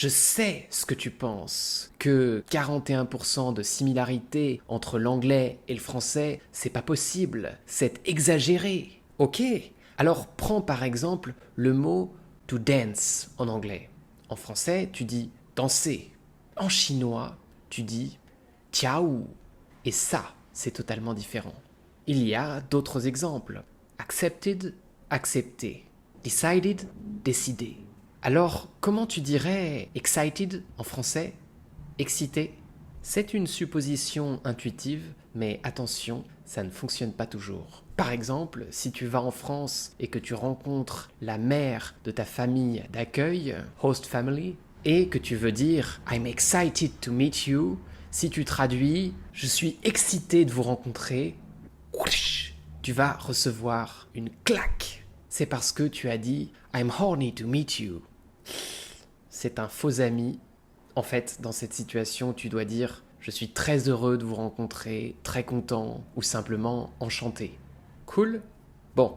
Je sais ce que tu penses, que 41% de similarité entre l'anglais et le français, c'est pas possible, c'est exagéré. Ok, alors prends par exemple le mot to dance en anglais. En français, tu dis danser. En chinois, tu dis tiao. Et ça, c'est totalement différent. Il y a d'autres exemples. Accepted, accepté. Decided, décidé. Alors, comment tu dirais excited en français? Excité? C'est une supposition intuitive, mais attention, ça ne fonctionne pas toujours. Par exemple, si tu vas en France et que tu rencontres la mère de ta famille d'accueil, host family, et que tu veux dire I'm excited to meet you, si tu traduis je suis excité de vous rencontrer, tu vas recevoir une claque. C'est parce que tu as dit I'm horny to meet you. C'est un faux ami. En fait, dans cette situation, tu dois dire je suis très heureux de vous rencontrer, très content ou simplement enchanté. Cool? Bon.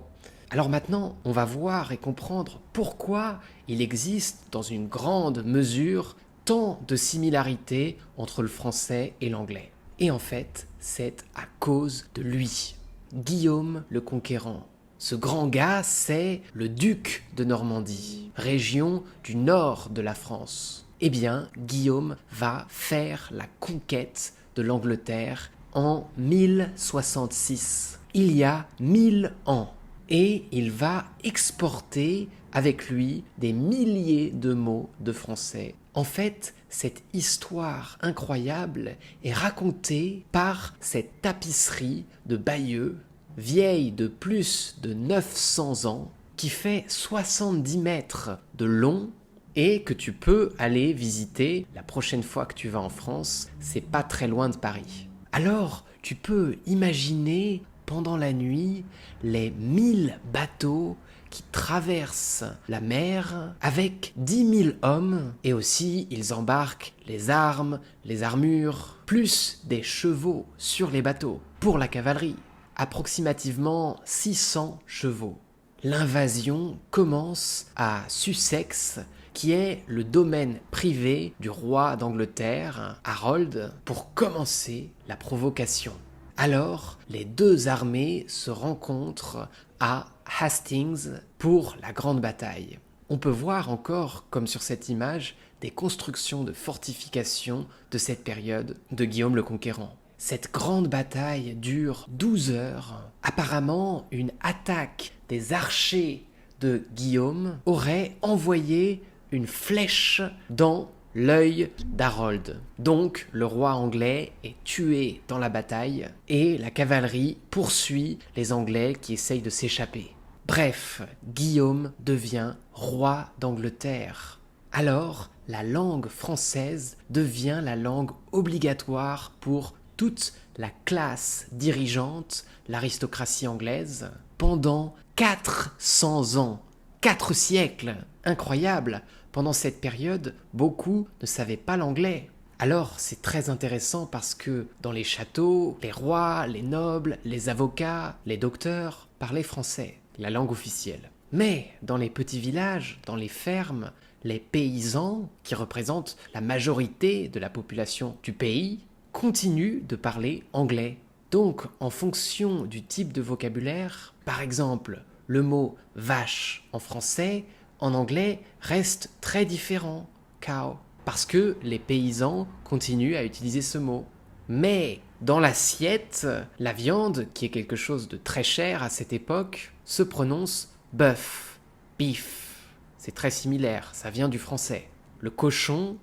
Alors maintenant, on va voir et comprendre pourquoi il existe, dans une grande mesure, tant de similarités entre le français et l'anglais. Et en fait, c'est à cause de lui, Guillaume le Conquérant. Ce grand gars, c'est le duc de Normandie, région du nord de la France. Eh bien, Guillaume va faire la conquête de l'Angleterre en 1066. Il y a 1000 ans. Et il va exporter avec lui des milliers de mots de français. En fait, cette histoire incroyable est racontée par cette tapisserie de Bayeux, vieille de plus de 900 ans, qui fait 70 mètres de long et que tu peux aller visiter la prochaine fois que tu vas en France. C'est pas très loin de Paris. Alors, tu peux imaginer pendant la nuit les 1000 bateaux qui traversent la mer avec 10 000 hommes et aussi ils embarquent les armes, les armures, plus des chevaux sur les bateaux pour la cavalerie. Approximativement 600 chevaux. L'invasion commence à Sussex, qui est le domaine privé du roi d'Angleterre, Harold, pour commencer la provocation. Alors, les deux armées se rencontrent à Hastings pour la grande bataille. On peut voir encore, comme sur cette image, des constructions de fortifications de cette période de Guillaume le Conquérant. Cette grande bataille dure 12 heures. Apparemment, une attaque des archers de Guillaume aurait envoyé une flèche dans l'œil d'Harold. Donc, le roi anglais est tué dans la bataille et la cavalerie poursuit les Anglais qui essayent de s'échapper. Bref, Guillaume devient roi d'Angleterre. Alors, la langue française devient la langue obligatoire pour toute la classe dirigeante, l'aristocratie anglaise, pendant 400 ans. 4 siècles. Incroyable. Pendant cette période, beaucoup ne savaient pas l'anglais. Alors, c'est très intéressant parce que dans les châteaux, les rois, les nobles, les avocats, les docteurs parlaient français, la langue officielle. Mais dans les petits villages, dans les fermes, les paysans, qui représentent la majorité de la population du pays, continuent de parler anglais. Donc, en fonction du type de vocabulaire, par exemple, le mot vache en français, en anglais, reste très différent, cow, parce que les paysans continuent à utiliser ce mot. Mais dans l'assiette, la viande, qui est quelque chose de très cher à cette époque, se prononce bœuf, beef. C'est très similaire, ça vient du français. Le cochon,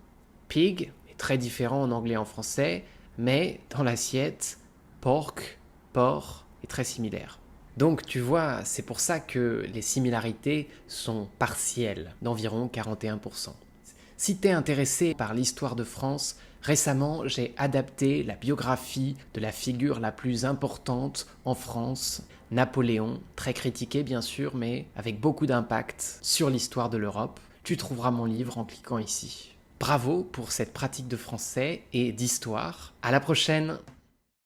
pig, est très différent en anglais et en français, mais dans l'assiette, pork, porc, est très similaire. Donc tu vois, c'est pour ça que les similarités sont partielles, d'environ 41%. Si t'es intéressé par l'histoire de France, récemment j'ai adapté la biographie de la figure la plus importante en France, Napoléon, très critiqué bien sûr, mais avec beaucoup d'impact sur l'histoire de l'Europe. Tu trouveras mon livre en cliquant ici. Bravo pour cette pratique de français et d'histoire. À la prochaine!